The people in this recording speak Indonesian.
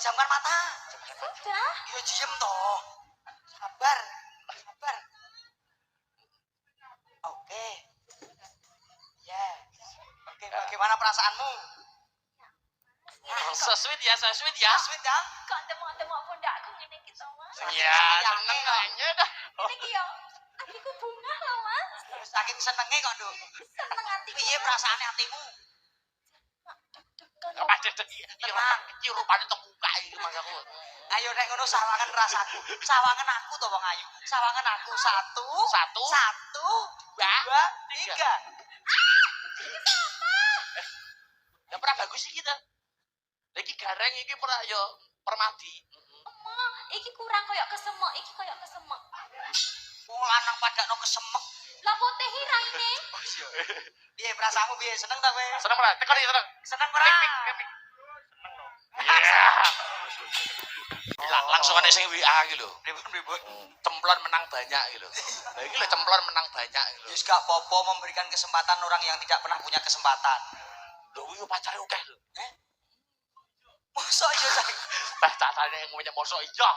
pejamkan mata. Sudah. Yo diem toh. Sabar. Sabar. Oke. Ya. Oke, bagaimana perasaanmu? So sweet ya. Sweet ya? Kok temu-temu pundakku ngene iki to, Mas. Iya, seneng aja dah. Iki yo adikku bunga loh, Mas. Saking senenge kok, Nduk. Seneng atiku. Piye perasaane atimu? Apa cedek iki rupane terbuka iki Mas aku. Ayo nek ngono sawangan rasaku. Sawangan aku to wong ayu. Sawangan aku satu, dua, tiga. Ya pernah bagus iki ta. Iki gareng iki pernah yo permadi. Emang iki kurang koyo kesemek, iki koyo kesemek. Wong lanang padakno kesemek. Lah putih raine. Piye perasaanmu piye? Seneng ta kowe? Seneng ora? Tekan iki seneng. Seneng ora? Seneng no. Iya. Langsung ana sing WA iki lho. Ribut. Cemplon menang banyak iki lho. Lah iki lho cemplon menang banyak iki lho. Wis gak popo memberikan kesempatan orang yang tidak pernah punya kesempatan. Lho kuwi pacare akeh lho. Mosok iya, Sayang? Bah cacane yang punya mosok iya.